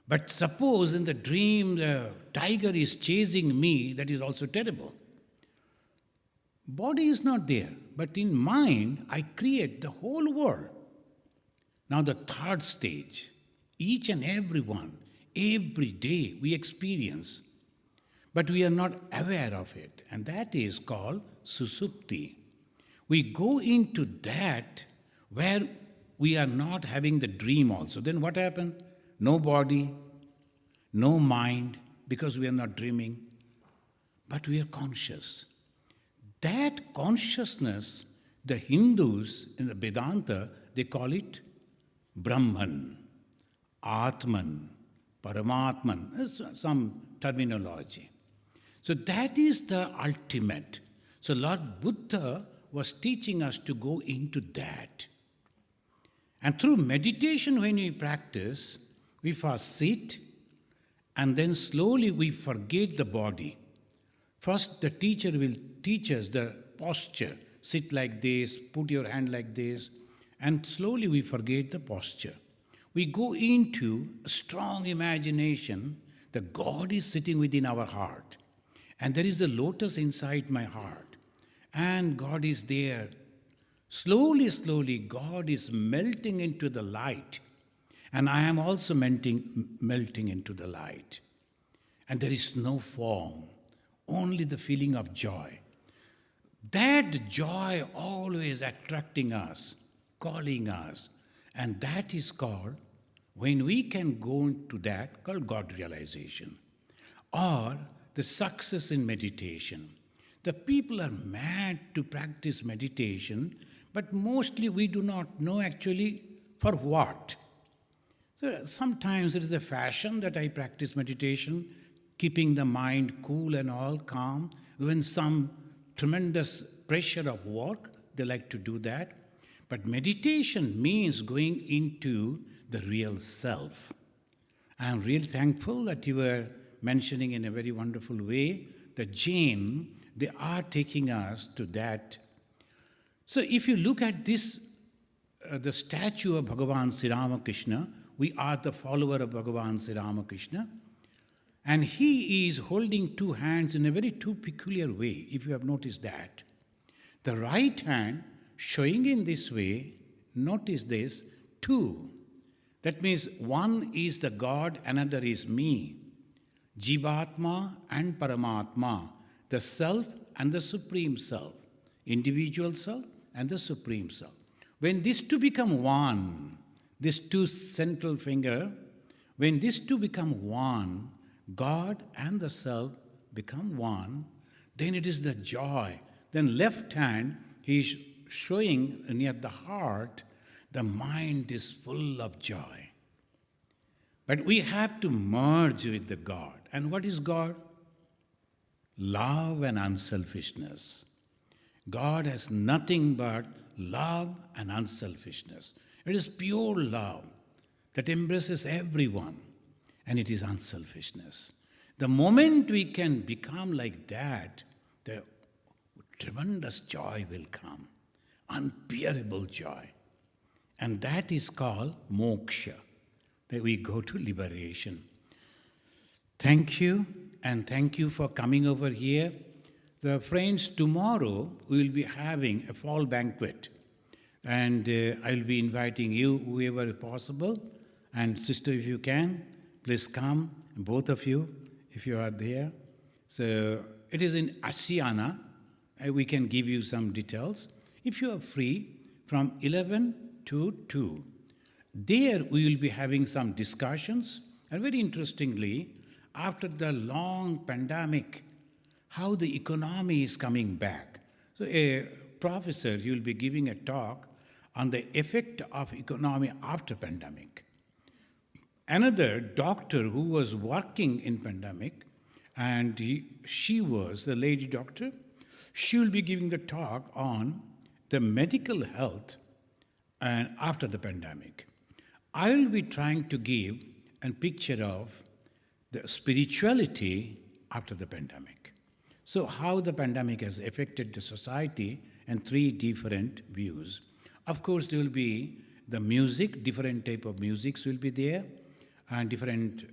But suppose in the dream the tiger is chasing me, that is also terrible. Body is not there, but in mind, I create the whole world. Now the third stage, each and every one, every day we experience, but we are not aware of it, and that is called susupti. We go into that where we are not having the dream also. Then what happens? No body, no mind, because we are not dreaming, but we are conscious. That consciousness, the Hindus in the Vedanta, they call it Brahman, Atman, Paramatman, some terminology. So that is the ultimate. So Lord Buddha was teaching us to go into that. And through meditation, when we practice, we first sit, and then slowly we forget the body. First, the teacher will teach us the posture. Sit like this, put your hand like this, and slowly we forget the posture. We go into a strong imagination that God is sitting within our heart. And there is a lotus inside my heart. And God is there. Slowly, slowly, God is melting into the light. And I am also melting into the light. And there is no form, only the feeling of joy. That joy always attracting us, calling us. And that is called, when we can go into that, called God realization. Or the success in meditation. The people are mad to practice meditation, but mostly we do not know actually for what. So sometimes it is a fashion that I practice meditation, keeping the mind cool and all calm. When some tremendous pressure of work, they like to do that. But meditation means going into the real self. I am really thankful that you were mentioning in a very wonderful way that Jain, they are taking us to that. So if you look at this, the statue of Bhagavan Sri Ramakrishna, we are the follower of Bhagavan Sri Ramakrishna, and he is holding two hands in a very too peculiar way, if you have noticed that. The right hand showing in this way, notice this, two. That means one is the God, another is me. Jivatma and Paramatma, the self and the supreme self, individual self and the supreme self. When these two become one, these two central finger, when these two become one, God and the self become one, then it is the joy. Then left hand, he is showing near the heart, the mind is full of joy. But we have to merge with the God. And what is God? Love and unselfishness. God has nothing but love and unselfishness. It is pure love that embraces everyone, and it is unselfishness. The moment we can become like that, the tremendous joy will come, unbearable joy. And that is called moksha, that we go to liberation. Thank you, and thank you for coming over here. The friends, tomorrow we will be having a fall banquet, and I will be inviting you, whoever possible, and sister, if you can, please come, both of you, if you are there. So it is in Asiana. We can give you some details. If you are free, from 11 to 2. There we will be having some discussions, and very interestingly, after the long pandemic, how the economy is coming back. So a professor, he will be giving a talk on the effect of economy after pandemic. another doctor who was working in pandemic, and she was the lady doctor. She will be giving the talk on the medical health and after the pandemic. I will be trying to give a picture of the spirituality after the pandemic. So how the pandemic has affected the society and three different views. Of course, there will be the music, different type of musics will be there, and different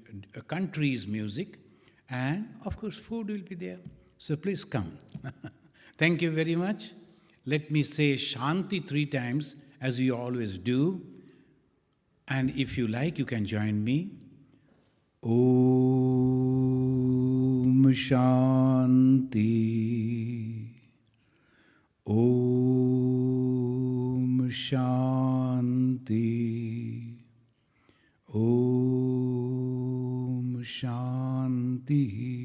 countries' music, and of course food will be there. So please come. Thank you very much. Let me say Shanti 3 times as you always do. And if you like, you can join me. Om Shanti. Om Shanti. Om Shanti.